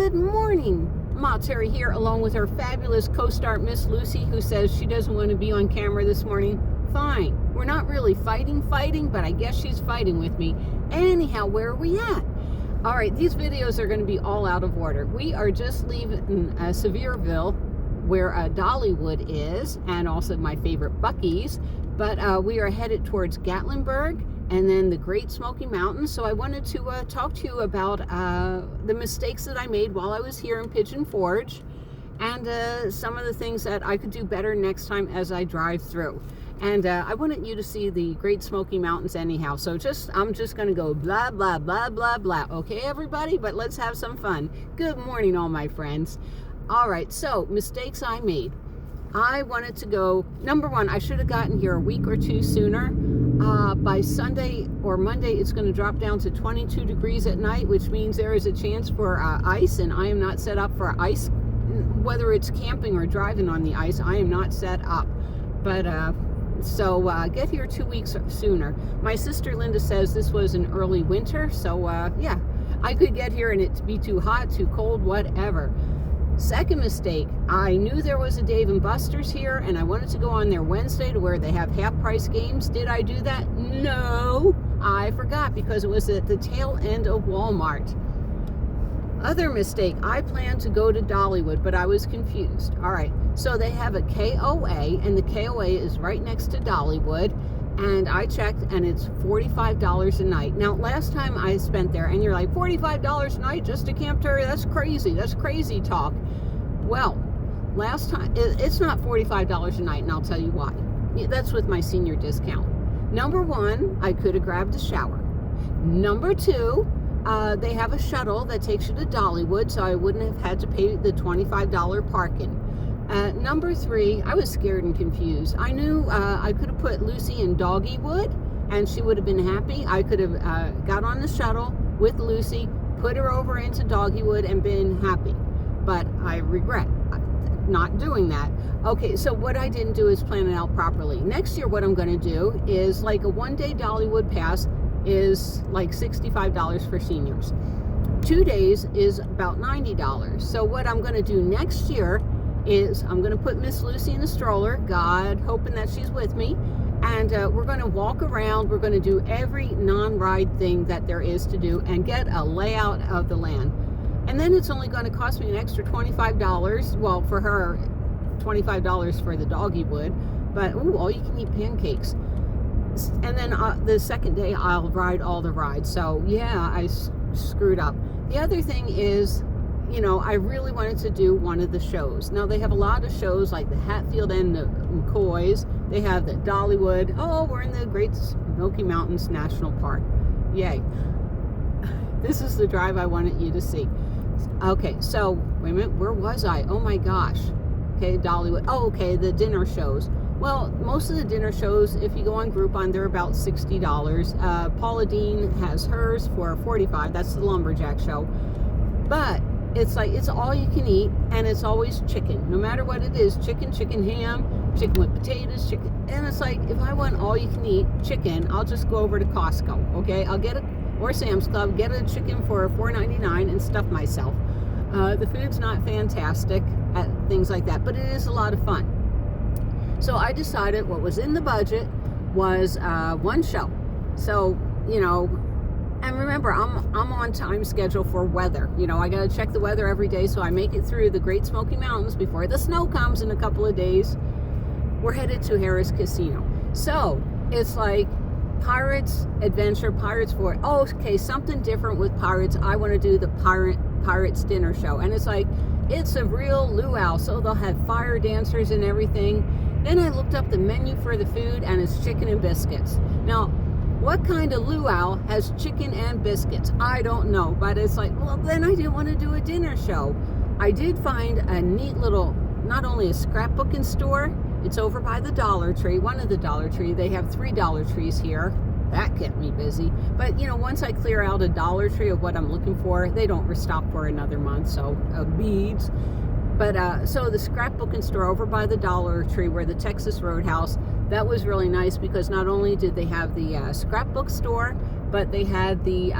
Good morning. Ma Terry here, along with her fabulous co-star Miss Lucy, who says she doesn't want to be on camera this morning. Fine. We're not really fighting, but I guess she's fighting with me. Anyhow, where are we at? All right, these videos are going to be all out of order. We are just leaving Sevierville, where Dollywood is, and also my favorite Buc-ee's. But we are headed towards Gatlinburg and then the Great Smoky Mountains. So I wanted to talk to you about the mistakes that I made while I was here in Pigeon Forge, and some of the things that I could do better next time as I drive through. And I wanted you to see the Great Smoky Mountains anyhow. So I'm just going to go blah, blah, blah, blah, blah. Okay, everybody? But let's have some fun. Good morning, all my friends. All right, so mistakes I made. I wanted to go, number one, I should have gotten here a week or two sooner. By Sunday or Monday, it's going to drop down to 22 degrees at night, which means there is a chance for ice, and I am not set up for ice. Whether it's camping or driving on the ice, I am not set up. But so get here 2 weeks sooner. My sister Linda says this was an early winter, so yeah, I could get here and it be too hot, too cold, whatever. Second mistake, I knew there was a Dave & Buster's here, and I wanted to go on there Wednesday to where they have half-price games. Did I do that? No, I forgot because it was at the tail end of Walmart. Other mistake, I planned to go to Dollywood, but I was confused. All right, so they have a KOA, and the KOA is right next to Dollywood, and I checked, and it's $45 a night. Now, last time I spent there, and you're like, $45 a night just to Camp Terry? That's crazy talk. Well, last time, it's not $45 a night, and I'll tell you why. That's with my senior discount. Number one, I could have grabbed a shower. Number two, they have a shuttle that takes you to Dollywood, so I wouldn't have had to pay the $25 parking. Number three, I was scared and confused. I knew I could have put Lucy in Doggywood, and she would have been happy. I could have got on the shuttle with Lucy, put her over into Doggywood, and been happy. But I regret not doing that. Okay, so what I didn't do is plan it out properly. Next year, what I'm going to do is like a one-day Dollywood pass is like $65 for seniors. 2 days is about $90. So what I'm going to do next year is I'm going to put Miss Lucy in a stroller, God, hoping that she's with me, and we're going to walk around. We're going to do every non-ride thing that there is to do and get a layout of the land. And then it's only going to cost me an extra $25. Well, for her, $25 for the Doggywood, but ooh, all you can eat pancakes. And then the second day I'll ride all the rides. So yeah, I screwed up. The other thing is, you know, I really wanted to do one of the shows. Now, they have a lot of shows like the Hatfield and the McCoys. They have the Dollywood. Oh, we're in the Great Smoky Mountains National Park. Yay. This is the drive I wanted you to see. Okay, so, wait a minute. Where was I? Oh, my gosh. Okay, Dollywood. Oh, okay, the dinner shows. Well, most of the dinner shows, if you go on Groupon, they're about $60. Paula Deen has hers for $45. That's the Lumberjack show. But it's like, it's all you can eat, and it's always chicken. No matter what it is, chicken, ham, chicken with potatoes, chicken. And it's like, if I want all you can eat chicken, I'll just go over to Costco, okay? I'll get or Sam's Club, get a chicken for $4.99 and stuff myself. The food's not fantastic at things like that, but it is a lot of fun. So I decided what was in the budget was one show. So, you know, and remember, I'm on time schedule for weather. You know, I got to check the weather every day so I make it through the Great Smoky Mountains before the snow comes in a couple of days. We're headed to Harris Casino. So it's like Pirates Adventure, Pirates for, oh, okay, something different with Pirates. I want to do the Pirates dinner show. And it's like, it's a real luau. So they'll have fire dancers and everything. Then I looked up the menu for the food, and it's chicken and biscuits. Now, what kind of luau has chicken and biscuits? I don't know, but it's like, well, then I didn't want to do a dinner show. I did find a neat little, not only a scrapbooking store, it's over by the Dollar Tree, one of the Dollar Tree. They have 3 Dollar Trees here. That kept me busy. But, you know, once I clear out a Dollar Tree of what I'm looking for, they don't restock for another month, so beads. But so the scrapbooking store over by the Dollar Tree where the Texas Roadhouse, that was really nice because not only did they have the scrapbook store, but they had the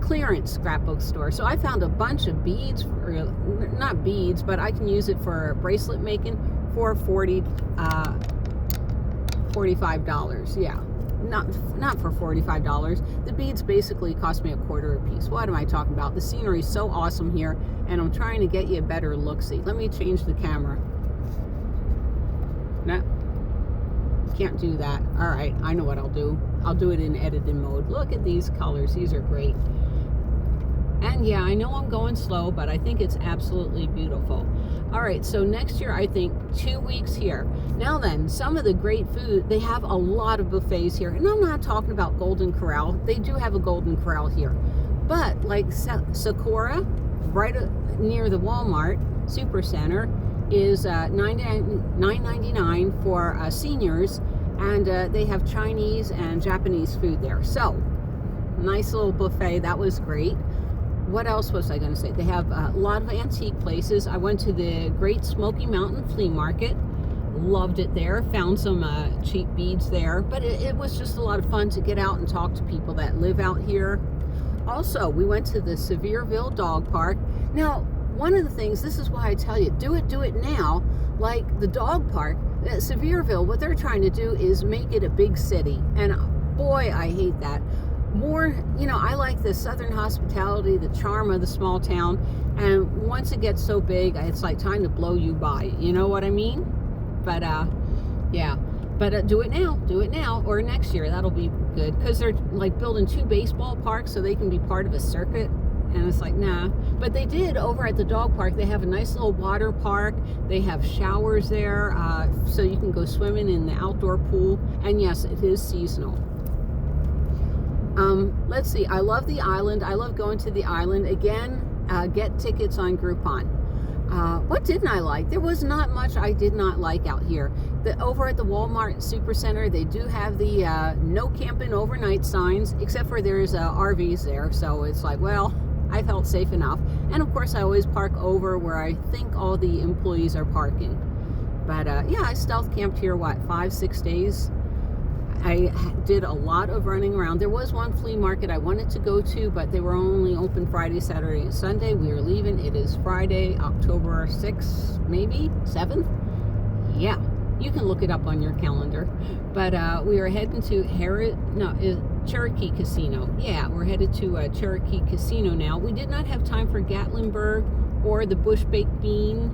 clearance scrapbook store. So I found a bunch of beads, not beads, but I can use it for bracelet making for $45. Yeah, not for $45. The beads basically cost me $1/4 a piece. What am I talking about? The scenery is so awesome here, and I'm trying to get you a better look-see. Let me change the camera. No, can't do that. All right, I know what I'll do. I'll do it in editing mode. Look at these colors. These are great. And yeah, I know I'm going slow, but I think it's absolutely beautiful. All right, so next year, I think 2 weeks here. Now then, some of the great food, they have a lot of buffets here. And I'm not talking about Golden Corral. They do have a Golden Corral here. But like Sakura, right near the Walmart Supercenter, is $9.99 for seniors. And they have Chinese and Japanese food there. So, nice little buffet. That was great. What else was I going to say? They have a lot of antique places. I went to the Great Smoky Mountain Flea Market. Loved it there. Found some cheap beads there. But it was just a lot of fun to get out and talk to people that live out here. Also, we went to the Sevierville Dog Park. Now, one of the things, this is why I tell you, do it now. Like the dog park, Sevierville, what they're trying to do is make it a big city. And boy, I hate that. More, I like the southern hospitality, the charm of the small town, and once it gets so big, it's like time to blow you by, you know what I mean? But yeah, but do it now or next year. That'll be good, because they're like building 2 baseball parks so they can be part of a circuit, and it's like, nah. But they did over at the dog park. They have a nice little water park. They have showers there, so you can go swimming in the outdoor pool, and yes, it is seasonal. Let's see, I love the island. I love going to the island. Again, get tickets on Groupon. What didn't I like? There was not much I did not like out here. Over at the Walmart Supercenter, they do have the no camping overnight signs, except for there's RVs there. So it's like, well, I felt safe enough. And of course, I always park over where I think all the employees are parking. But yeah, I stealth camped here, 5-6 days. I did a lot of running around. There was one flea market I wanted to go to, but they were only open Friday, Saturday, and Sunday. We are leaving. It is Friday, October 6th, maybe 7th. Yeah, you can look it up on your calendar. But we are heading to Cherokee Casino. Yeah, we're headed to Cherokee Casino now. We did not have time for Gatlinburg or the Bush Baked Bean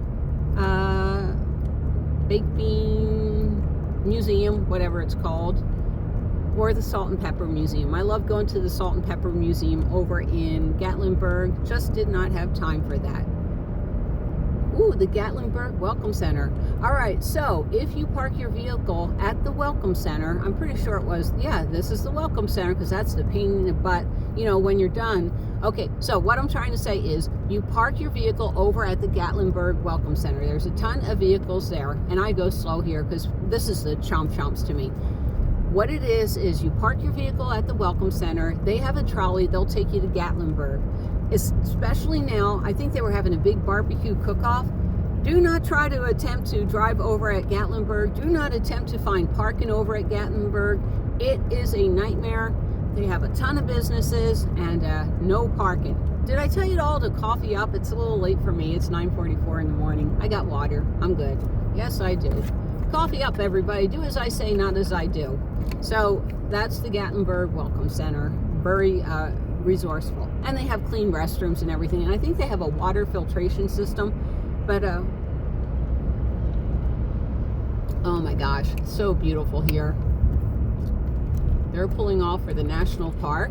Museum, whatever it's called, or the Salt and Pepper Museum. I love going to the Salt and Pepper Museum over in Gatlinburg. Just did not have time for that. Ooh, the Gatlinburg Welcome Center. All right, so if you park your vehicle at the Welcome Center, I'm pretty sure it was, yeah, this is the Welcome Center, because that's the pain in the butt, when you're done. Okay, so what I'm trying to say is you park your vehicle over at the Gatlinburg Welcome Center. There's a ton of vehicles there, and I go slow here because this is the chomps to me. What it is you park your vehicle at the Welcome Center. They have a trolley. They'll take you to Gatlinburg. Especially now, I think they were having a big barbecue cook-off. Do not try to attempt to drive over at Gatlinburg. Do not attempt to find parking over at Gatlinburg. It is a nightmare. They have a ton of businesses and no parking. Did I tell you all to coffee up? It's a little late for me. It's 9:44 in the morning. I got water. I'm good. Yes, I do. Coffee up, everybody. Do as I say, not as I do. So that's the Gatlinburg Welcome Center. Very resourceful. And they have clean restrooms and everything. And I think they have a water filtration system. But, oh my gosh, so beautiful here. They're pulling off for the national park.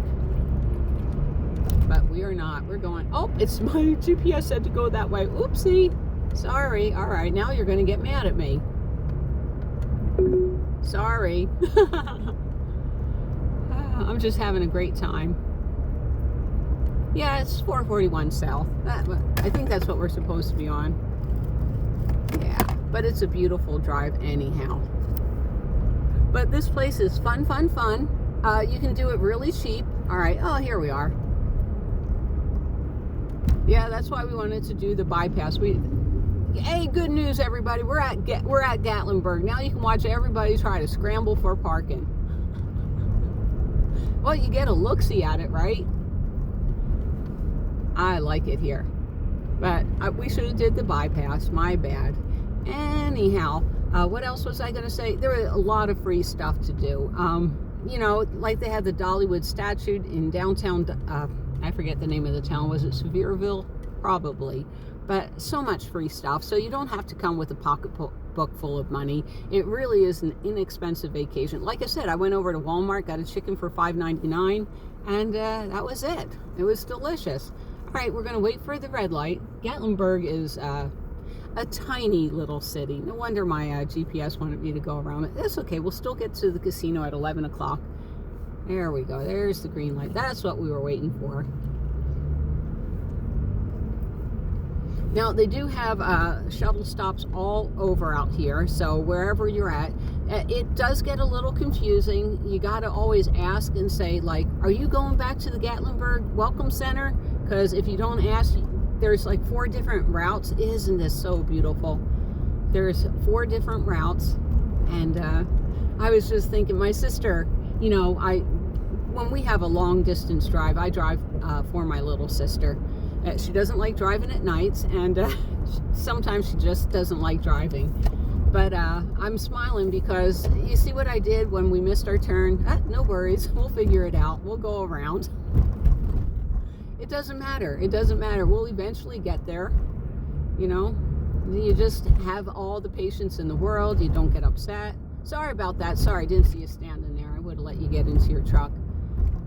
But we are not. We're going, oh, it's my GPS said to go that way. Oopsie. Sorry. All right, now you're going to get mad at me. Sorry. I'm just having a great time. Yeah, it's 441 south. I think that's what we're supposed to be on. Yeah, but it's a beautiful drive anyhow. But this place is fun. You can do it really cheap. All right. Oh, here we are. Yeah, that's why we wanted to do the bypass. Hey, good news, everybody. We're at Gatlinburg. Now you can watch everybody try to scramble for parking. Well, you get a look-see at it, right? I like it here. But we should have did the bypass. My bad. Anyhow, what else was I going to say? There were a lot of free stuff to do. You know, like they had the Dollywood statue in downtown, I forget the name of the town. Was it Sevierville? Probably. But so much free stuff. So you don't have to come with a pocketbook full of money. It really is an inexpensive vacation. Like I said, I went over to Walmart, got a chicken for $5.99, and that was it. It was delicious. All right, we're going to wait for the red light. Gatlinburg is a tiny little city. No wonder my GPS wanted me to go around it. That's okay. We'll still get to the casino at 11 o'clock. There we go. There's the green light. That's what we were waiting for. Now, they do have shuttle stops all over out here, so wherever you're at, it does get a little confusing. You got to always ask and say, like, are you going back to the Gatlinburg Welcome Center? Because if you don't ask, there's like 4 different routes. Isn't this so beautiful? There's 4 different routes, and I was just thinking, my sister, you know, when we have a long distance drive, I drive for my little sister. She doesn't like driving at nights, and sometimes she just doesn't like driving. But I'm smiling because you see what I did when we missed our turn? No worries, we'll figure it out. We'll go around. It doesn't matter. It doesn't matter. We'll eventually get there. You know, you just have all the patience in the world. You don't get upset. Sorry about that. Sorry, I didn't see you standing there. I would have let you get into your truck.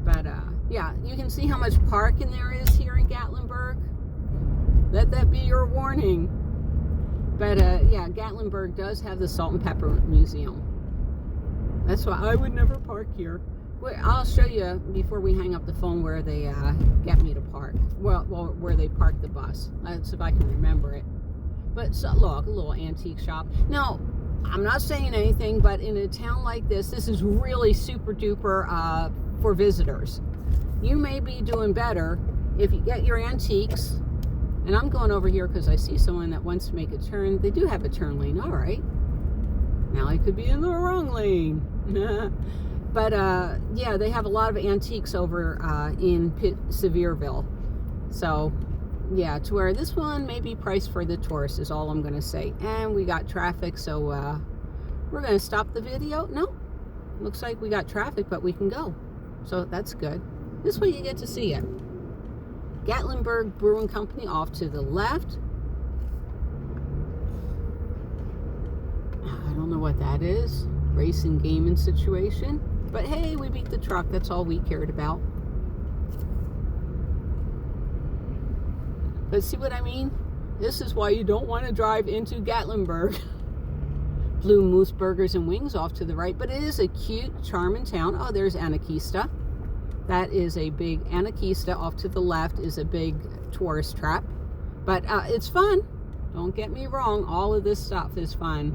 But yeah, you can see how much parking there is here in Gatlinburg. Let that be your warning. But yeah, Gatlinburg does have the Salt and Pepper Museum. That's why I would never park here. I'll show you before we hang up the phone where they get me to park. Well, where they park the bus. That's if I can remember it. But so, look, a little antique shop. Now, I'm not saying anything, but in a town like this is really super duper for visitors. You may be doing better if you get your antiques. And I'm going over here because I see someone that wants to make a turn. They do have a turn lane. All right. Now I could be in the wrong lane. But yeah, they have a lot of antiques over in Sevierville. So yeah, to where this one may be priced for the tourists is all I'm going to say. And we got traffic, so we're going to stop the video. No, looks like we got traffic, but we can go. So that's good. This way you get to see it. Gatlinburg Brewing Company off to the left. I don't know what that is. Racing gaming situation. But hey, we beat the truck. That's all we cared about. But see what I mean? This is why you don't want to drive into Gatlinburg. Blue Moose Burgers and Wings off to the right. But it is a cute, charming town. Oh, there's Anarchista. That is a big Anarchista. Off to the left is a big tourist trap. But it's fun. Don't get me wrong. All of this stuff is fun.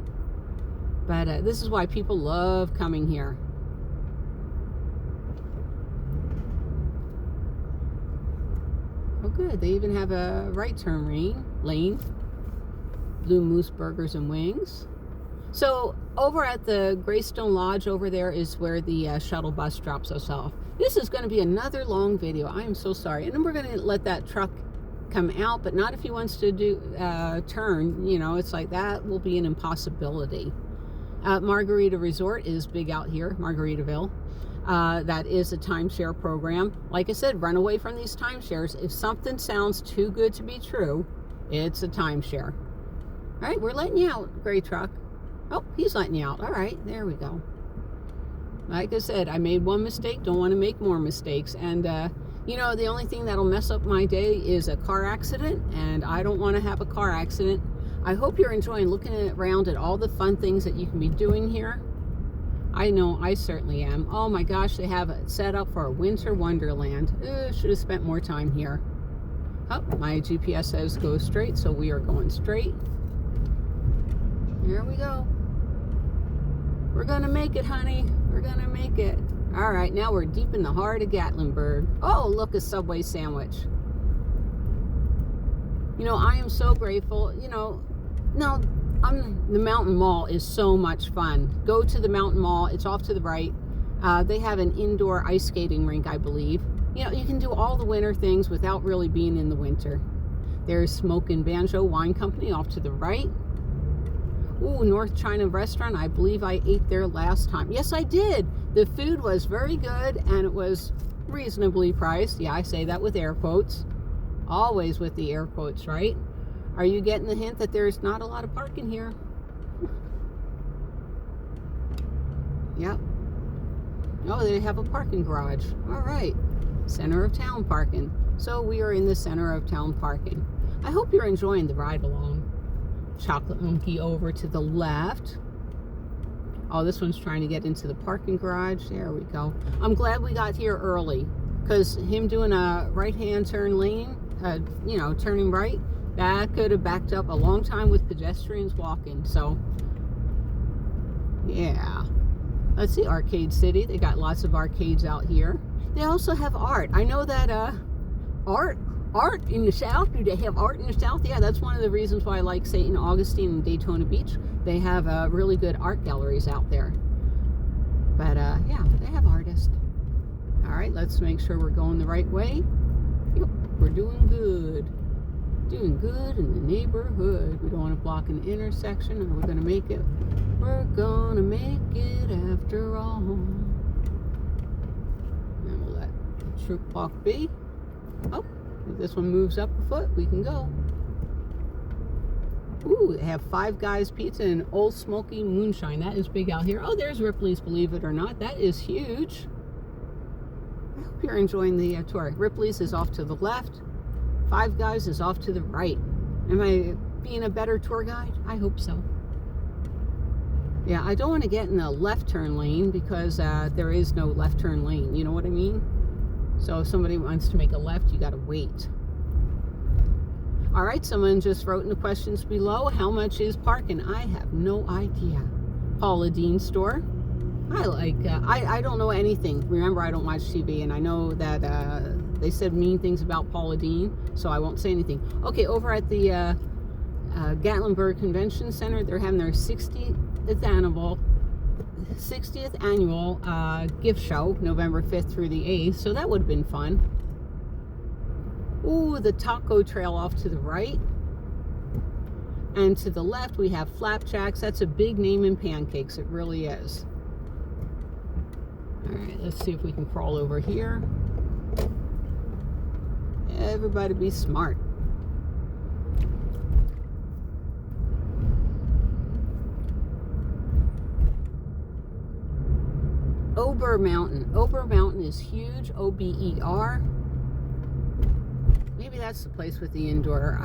But this is why people love coming here. Oh, good. They even have a right turn lane. Blue Moose Burgers and Wings. So over at the Greystone Lodge over there is where the shuttle bus drops us off. This is going to be another long video. I am so sorry. And then we're going to let that truck come out, but not if he wants to do turn. You know, it's like that will be an impossibility. Margarita Resort is big out here, Margaritaville. That is a timeshare program. Like I said, run away from these timeshares. If something sounds too good to be true, it's a timeshare. All right, we're letting you out, gray truck. Oh, he's letting you out. All right, there we go. Like I said, I made one mistake. Don't want to make more mistakes. And, you know, the only thing that'll mess up my day is a car accident. And I don't want to have a car accident. I hope you're enjoying looking around at all the fun things that you can be doing here. I know I certainly am. Oh my gosh, they have it set up for a winter wonderland. Should have spent more time here. Oh, my GPS says go straight, so we are going straight. Here we go. We're gonna make it, honey. We're gonna make it. All right, now we're deep in the heart of Gatlinburg. Oh, look, a Subway sandwich. You know, I am so grateful. You know, no, the Mountain Mall is so much fun. Go to the Mountain Mall. It's off to the right. They have an indoor ice skating rink, I believe. You know, you can do all the winter things without really being in the winter. There's Smoke and Banjo Wine Company off to the right. Ooh, North China Restaurant. I believe I ate there last time. Yes, I did. The food was very good and it was reasonably priced. Yeah, I say that with air quotes. Always with the air quotes, right? Are you getting the hint that there's not a lot of parking here? Yep. Oh, they have a parking garage. All right. Center of town parking. So we are in the center of town parking. I hope you're enjoying the ride along. Chocolate Monkey over to the left. Oh, this one's trying to get into the parking garage. There we go. I'm glad we got here early, because him doing a right-hand turn lane, you know, turning right, that could have backed up a long time with pedestrians walking. So, yeah. Let's see, Arcade City. They got lots of arcades out here. They also have art. I know that art in the South. Do they have art in the South? Yeah, that's one of the reasons why I like St. Augustine and Daytona Beach. They have really good art galleries out there. But yeah, they have artists. All right, let's make sure we're going the right way. Yep, we're doing good. Doing good in the neighborhood. We don't want to block an intersection, and we're going to make it. We're going to make it after all. And we'll let the troop walk be. Oh, if this one moves up a foot, we can go. Ooh, they have Five Guys Pizza and Old Smoky Moonshine. That is big out here. Oh, there's Ripley's, believe it or not. That is huge. I hope you're enjoying the tour. Ripley's is off to the left. Five Guys is off to the right. Am I being a better tour guide? I hope so. Yeah, I don't want to get in the left turn lane because there is no left turn lane. You know what I mean? So if somebody wants to make a left, you got to wait. All right, someone just wrote in the questions below, how much is parking? I have no idea. Paula Deen store. I like, I don't know anything. Remember, I don't watch TV, and I know that they said mean things about Paula Deen, so I won't say anything. Okay, over at the Gatlinburg Convention Center, they're having their 60th annual gift show, November 5th through the 8th, so that would have been fun. Ooh, the taco trail off to the right. And to the left, we have Flapjacks. That's a big name in pancakes. It really is. All right, let's see if we can crawl over here. Everybody be smart. Ober Mountain. Ober Mountain is huge. O-B-E-R. Maybe that's the place with the indoor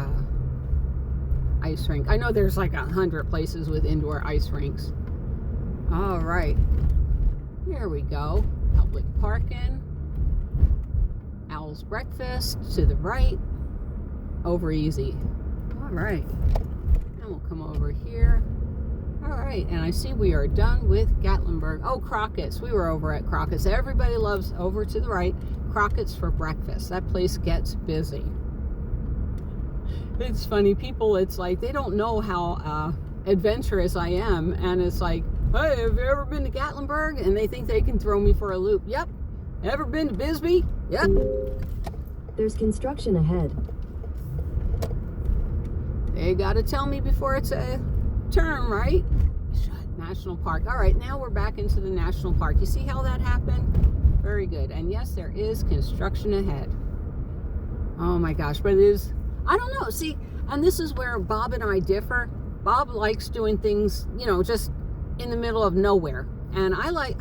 ice rink. I know there's like 100 places with indoor ice rinks. All right. Here we go. Public parking. Owl's Breakfast to the right. Over easy. All right. And we'll come over here. All right. And I see we are done with Gatlinburg. Oh, Crockett's. We were over at Crockett's. Everybody loves over to the right. Crockett's for breakfast. That place gets busy. It's funny. People, it's like they don't know how adventurous I am. And it's like, hey, have you ever been to Gatlinburg? And they think they can throw me for a loop. Yep. Ever been to Bisbee? Yep. There's construction ahead. They got to tell me before it's a turn, right? National Park. All right, now we're back into the National Park. You see how that happened? Very good. And yes, there is construction ahead. Oh my gosh, but it is, I don't know. See, and this is where Bob and I differ. Bob likes doing things, you know, just in the middle of nowhere. And I like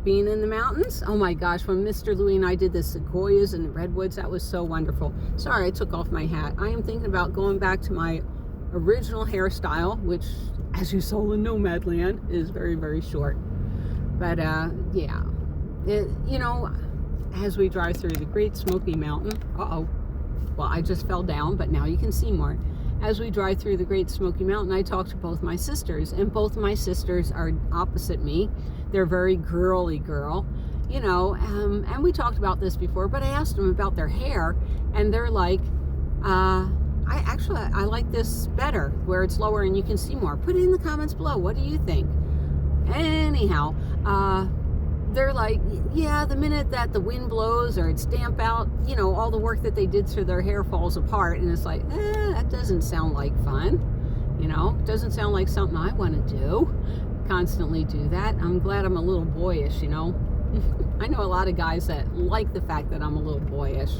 being in the mountains. Oh my gosh, when Mr. Louie and I did the sequoias and the redwoods, that was so wonderful. Sorry, I took off my hat. I am thinking about going back to my original hairstyle, which, as you saw in Nomadland, is very, very short. But yeah, you know, as we drive through the Great Smoky Mountain, well, I just fell down, but now you can see more. As we drive through the Great Smoky Mountain, I talk to both my sisters, and both my sisters are opposite me. They're very girly girl, you know, and we talked about this before, but I asked them about their hair, and they're like, I like this better, where it's lower and you can see more. Put it in the comments below. What do you think? Anyhow, they're like, yeah, the minute that the wind blows or it's damp out, you know, all the work that they did to their hair falls apart. And it's like, that doesn't sound like fun. You know, doesn't sound like something I want to do. Constantly do that. I'm glad I'm a little boyish, you know. I know a lot of guys that like the fact that I'm a little boyish.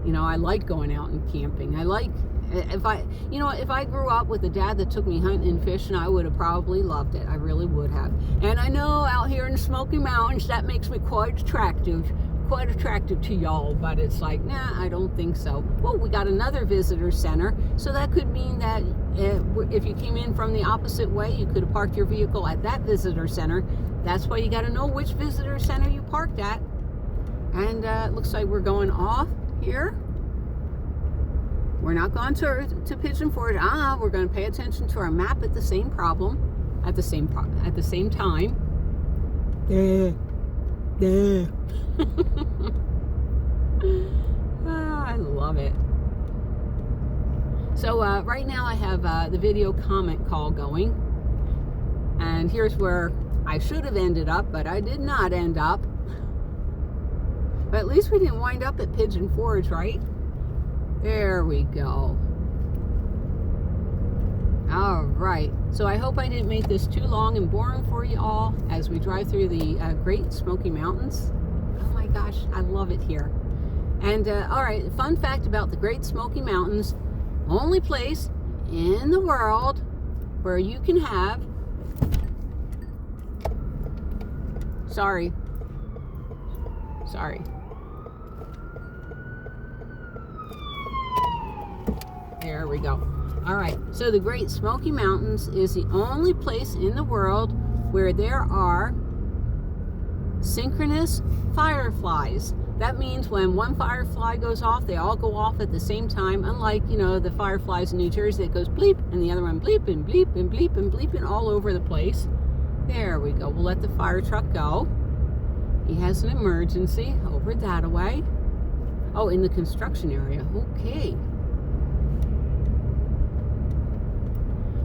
You know, I like going out and camping. I like, if I grew up with a dad that took me hunting and fishing, I would have probably loved it. I really would have. And I know out here in the Smoky Mountains, that makes me quite attractive to y'all, but it's like, nah, I don't think so. Well, we got another visitor center, so that could mean that if you came in from the opposite way, you could have parked your vehicle at that visitor center. That's why you got to know which visitor center you parked at. And it looks like we're going off here. We're not going to Pigeon Forge. We're going to pay attention to our map at the same time. I love it. So right now I have the video comment call going, and here's where I should have ended up, but I did not end up. But at least we didn't wind up at Pigeon Forge, right? There we go. All right. So I hope I didn't make this too long and boring for you all as we drive through the Great Smoky Mountains. Oh my gosh, I love it here. And all right, fun fact about the Great Smoky Mountains: only place in the world where you can have, sorry. There we go. All right, so the Great Smoky Mountains is the only place in the world where there are synchronous fireflies. That means when one firefly goes off, they all go off at the same time, unlike, you know, the fireflies in New Jersey that goes bleep, and the other one bleep and bleep and bleep and bleeping all over the place. There we go. We'll let the fire truck go. He has an emergency over that way. Oh, in the construction area. Okay.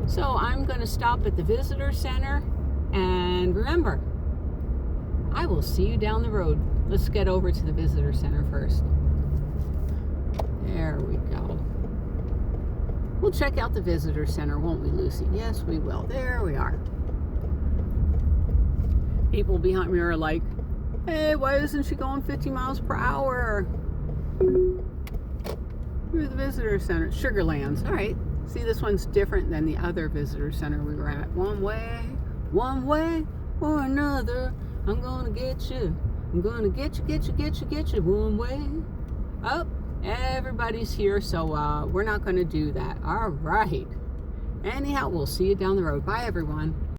So I'm going to stop at the visitor center, and remember, I will see you down the road. Let's get over to the visitor center first. There we go. We'll check out the visitor center, won't we, Lucy? Yes, we will. There we are. People behind me are like, hey, why isn't she going 50 miles per hour? Here's the visitor center. Sugarlands. All right. See, this one's different than the other visitor center we were at. One way or another, I'm gonna get you. I'm gonna get you one way. Oh, everybody's here, so we're not gonna do that. All right. Anyhow, we'll see you down the road. Bye, everyone.